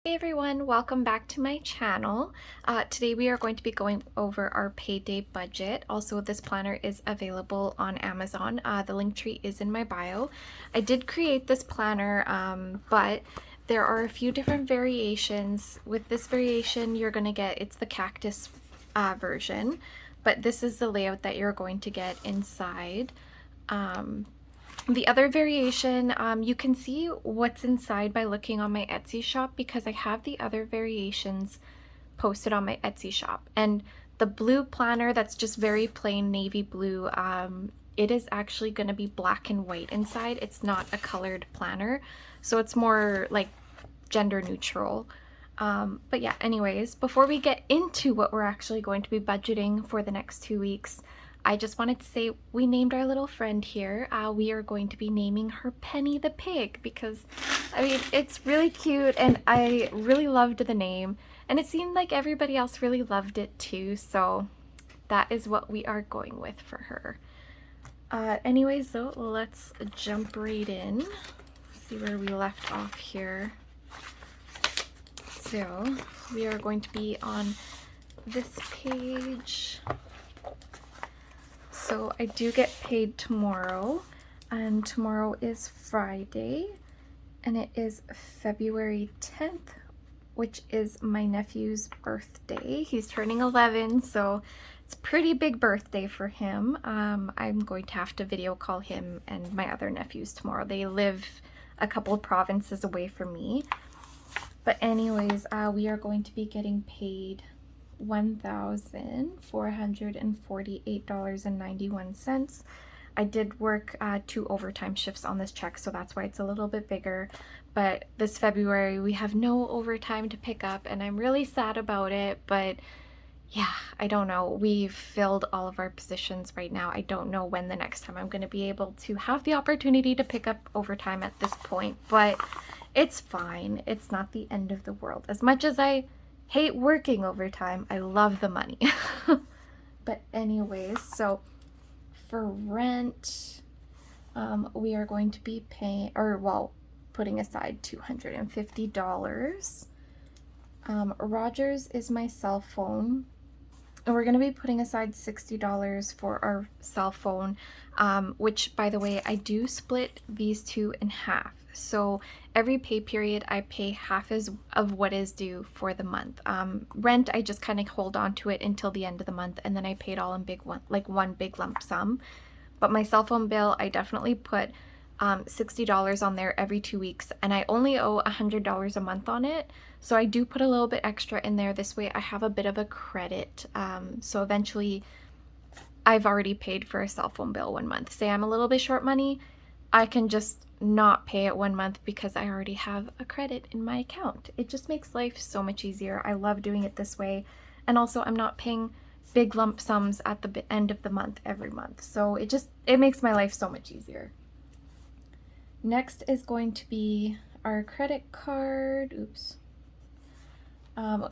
Hey everyone, welcome back to my channel. Today we are going to be going over our payday budget. Also, this planner is available on Amazon. The link tree is in my bio. I did create this planner, but there are a few different variations. With this variation, you're going to get, it's the cactus version, but this is the layout that you're going to get inside. The other variation, you can see what's inside by looking on my Etsy shop because I have the other variations posted on my Etsy shop. And the blue planner that's just very plain navy blue, it is actually going to be black and white inside. It's not a colored planner, so it's more like gender neutral. But yeah, anyways, before we get into what we're actually going to be budgeting for the next 2 weeks, I just wanted to say we named our little friend here. We are going to be naming her Penny the Pig because, I mean, it's really cute and I really loved the name and it seemed like everybody else really loved it too, so that is what we are going with for her. Anyways though, let's jump right in. See where we left off here. So we are going to be on this page. So I do get paid tomorrow, and tomorrow is Friday, and it is February 10th, which is my nephew's birthday. He's turning 11, so it's a pretty big birthday for him. I'm going to have to video call him and my other nephews tomorrow. They live a couple of provinces away from me. But anyways, we are going to be getting paid $1,448.91. I did work 2 overtime shifts on this check, so that's why it's a little bit bigger. But this February we have no overtime to pick up and I'm really sad about it, but yeah, I don't know. We've filled all of our positions right now. I don't know when the next time I'm going to be able to have the opportunity to pick up overtime at this point, but it's fine. It's not the end of the world. As much as I hate working overtime, I love the money. But anyways, so for rent, we are going to be paying, or well, putting aside $250. Rogers is my cell phone, and we're going to be putting aside $60 for our cell phone, which, by the way, I do split these two in half. So every pay period I pay half of what is due for the month. Rent, I just kind of hold on to it until the end of the month, and then I pay it all in one big lump sum. But my cell phone bill, I definitely put $60 on there every 2 weeks, and I only owe $100 a month on it, so I do put a little bit extra in there. This way I have a bit of a credit, so eventually I've already paid for a cell phone bill 1 month. Say I'm a little bit short money, I can just not pay it 1 month because I already have a credit in my account. It just makes life so much easier. I love doing it this way, and also I'm not paying big lump sums at the end of the month every month, so it makes my life so much easier. Next is going to be our credit card. Oops.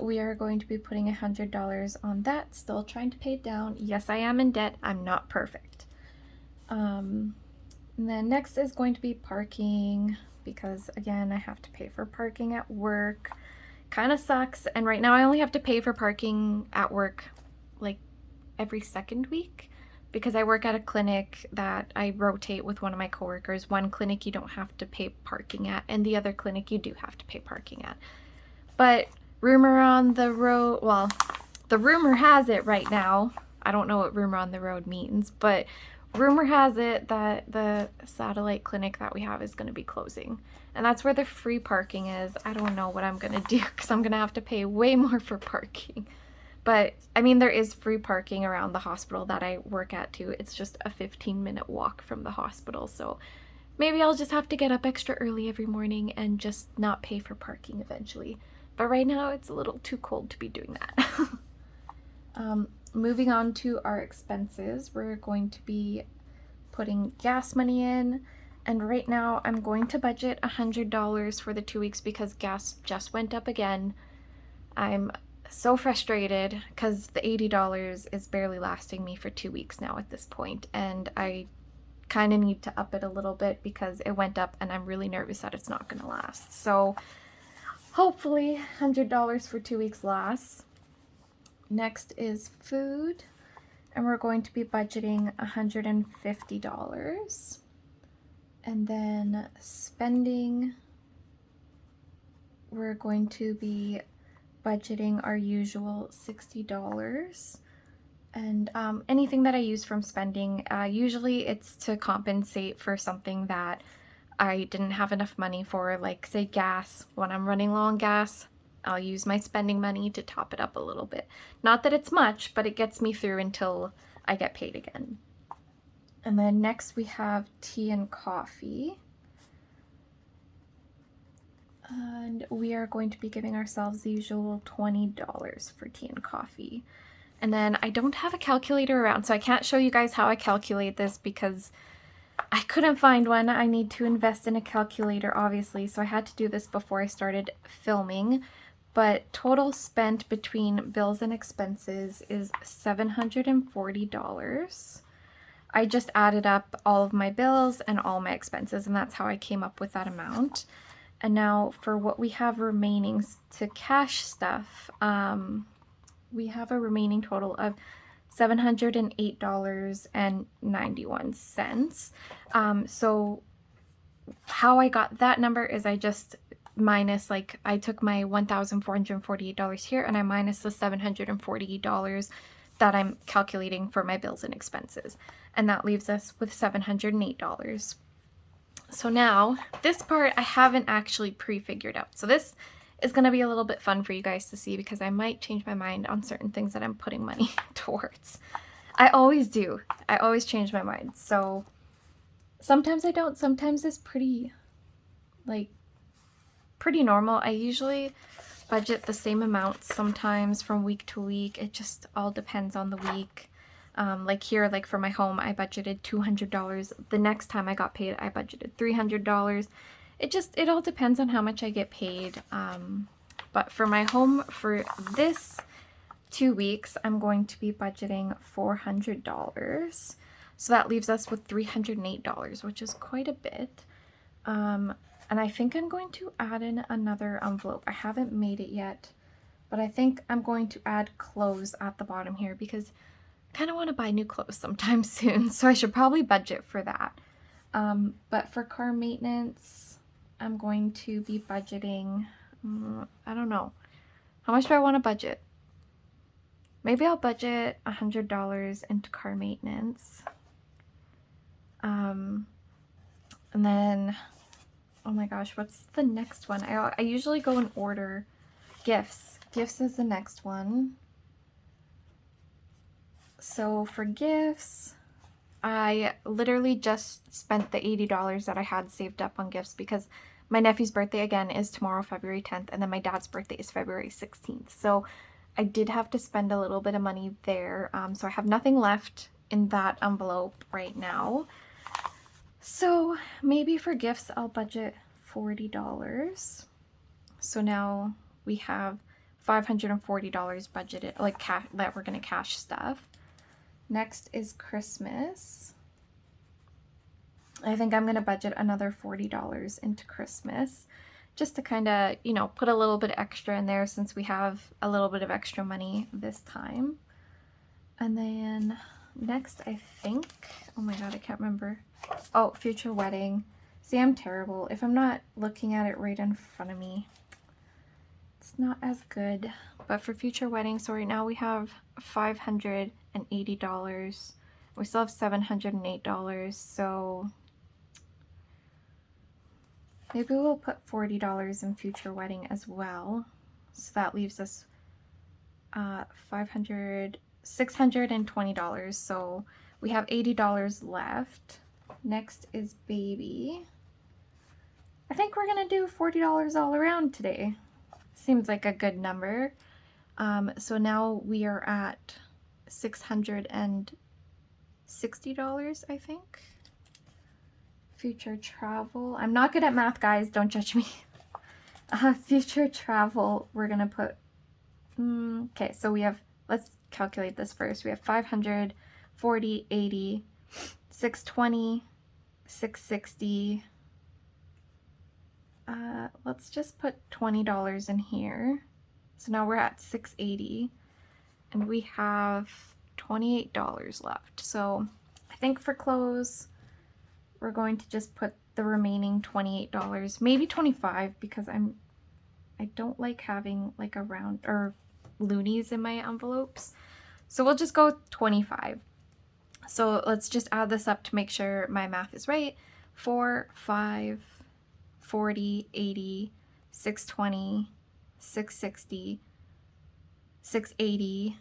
We are going to be putting $100 on that. Still trying to pay it down. Yes, I am in debt. I'm not perfect. And then next is going to be parking, because again, I have to pay for parking at work. Kind of sucks. And right now I only have to pay for parking at work like every second week, because I work at a clinic that I rotate with one of my coworkers. One clinic you don't have to pay parking at, and the other clinic you do have to pay parking at. But rumor on the road, well, the rumor has it right now, I don't know what rumor on the road means, but rumor has it that the satellite clinic that we have is going to be closing. And that's where the free parking is. I don't know what I'm going to do because I'm going to have to pay way more for parking. But, I mean, there is free parking around the hospital that I work at, too. It's just a 15-minute walk from the hospital, so maybe I'll just have to get up extra early every morning and just not pay for parking eventually. But right now, it's a little too cold to be doing that. Moving on to our expenses, we're going to be putting gas money in. And right now, I'm going to budget $100 for the 2 weeks because gas just went up again. I'm so frustrated because the $80 is barely lasting me for 2 weeks now at this point, and I kind of need to up it a little bit because it went up and I'm really nervous that it's not going to last. So hopefully $100 for 2 weeks loss. Next is food, and we're going to be budgeting $150. And then spending, we're going to be budgeting our usual $60. And anything that I use from spending, usually it's to compensate for something that I didn't have enough money for, like say gas. When I'm running low on gas, I'll use my spending money to top it up a little bit. Not that it's much, but it gets me through until I get paid again. And then next we have tea and coffee. And we are going to be giving ourselves the usual $20 for tea and coffee. And then I don't have a calculator around, so I can't show you guys how I calculate this because I couldn't find one. I need to invest in a calculator, obviously, so I had to do this before I started filming. But total spent between bills and expenses is $740. I just added up all of my bills and all my expenses, and that's how I came up with that amount. And now for what we have remaining to cash stuff, we have a remaining total of $708.91. So how I got that number is I just minus, like, I took my $1,448 here and I minus the $740 that I'm calculating for my bills and expenses. And that leaves us with $708. So now, this part I haven't actually pre-figured out. So this is going to be a little bit fun for you guys to see because I might change my mind on certain things that I'm putting money towards. I always do. I always change my mind. So sometimes I don't. Sometimes it's pretty normal. I usually budget the same amount sometimes from week to week. It just all depends on the week. Like here, like for my home, I budgeted $200. The next time I got paid, I budgeted $300. It all depends on how much I get paid. But for my home, for this 2 weeks, I'm going to be budgeting $400. So that leaves us with $308, which is quite a bit. And I think I'm going to add in another envelope. I haven't made it yet, but I think I'm going to add clothes at the bottom here because I kind of want to buy new clothes sometime soon, so I should probably budget for that. But for car maintenance, I'm going to be budgeting, I don't know. How much do I want to budget? Maybe I'll budget $100 into car maintenance. And then, oh my gosh, what's the next one? I usually go in order. Gifts. Gifts is the next one. So for gifts, I literally just spent the $80 that I had saved up on gifts because my nephew's birthday again is tomorrow, February 10th, and then my dad's birthday is February 16th. So I did have to spend a little bit of money there. So I have nothing left in that envelope right now. So maybe for gifts, I'll budget $40. So now we have $540 budgeted, like that we're gonna cash stuff. Next is Christmas. I think I'm gonna budget another $40 into Christmas just to kind of, you know, put a little bit extra in there since we have a little bit of extra money this time. And then next, I think, oh my god, I can't remember. Oh, future wedding. See, I'm terrible. If I'm not looking at it right in front of me, it's not as good. But for future wedding, so right now we have $580. We still have $708, so maybe we'll put $40 in future wedding as well. So that leaves us $620. So we have $80 left. Next is baby. I think we're gonna do $40 all around today. Seems like a good number. So now we are at $660, I think. Future travel. I'm not good at math, guys. Don't judge me. Future travel, we're gonna put, okay, so we have, let's calculate this first. We have 500, 40, 80, 620, 660, let's just put $20 in here. So now we're at $6.80 and we have $28 left. So I think for clothes, we're going to just put the remaining $28, maybe $25, because I don't like having like a round or loonies in my envelopes. So we'll just go $25. So let's just add this up to make sure my math is right. 4, 5, 40, 80, 620, 660, 680,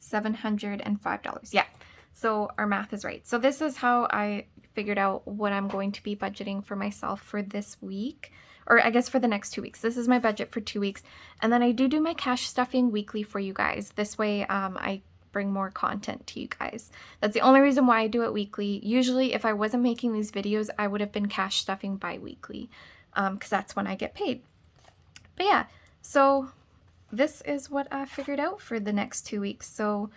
$705. Yeah, so our math is right. So this is how I figured out what I'm going to be budgeting for myself for this week, or I guess for the next 2 weeks. This is my budget for 2 weeks. And then I do my cash stuffing weekly for you guys. This way I bring more content to you guys. That's the only reason why I do it weekly. Usually if I wasn't making these videos, I would have been cash stuffing bi-weekly, because that's when I get paid. But yeah, so this is what I figured out for the next 2 weeks. So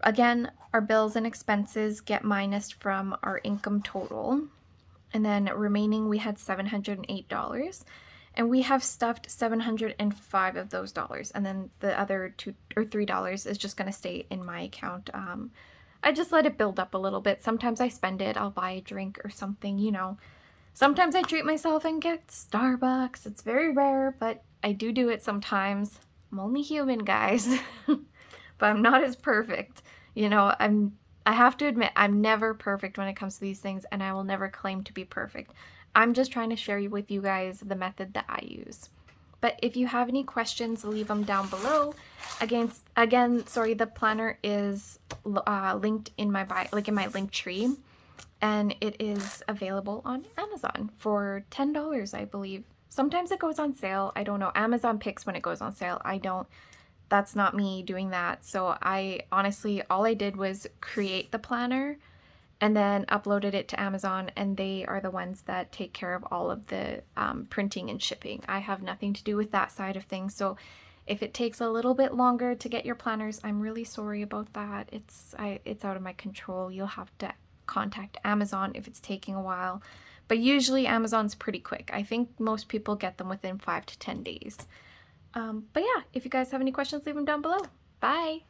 again, our bills and expenses get minused from our income total. And then remaining, we had $708. And we have stuffed 705 of those dollars. And then the other $2 or $3 is just going to stay in my account. I just let it build up a little bit. Sometimes I spend it. I'll buy a drink or something, you know. Sometimes I treat myself and get Starbucks. It's very rare, but I do it sometimes. I'm only human, guys. But I'm not as perfect. You know, I have to admit, I'm never perfect when it comes to these things, and I will never claim to be perfect. I'm just trying to share with you guys the method that I use. But if you have any questions, leave them down below. Again, sorry, the planner is linked in my bio, like in my link tree, and it is available on Amazon for $10, I believe. Sometimes it goes on sale. I don't know. Amazon picks when it goes on sale. I don't. That's not me doing that. So I honestly, all I did was create the planner and then uploaded it to Amazon, and they are the ones that take care of all of the printing and shipping. I have nothing to do with that side of things. So if it takes a little bit longer to get your planners, I'm really sorry about that. It's out of my control. You'll have to contact Amazon if it's taking a while. But usually Amazon's pretty quick. I think most people get them within 5 to 10 days. But yeah, if you guys have any questions, leave them down below. Bye!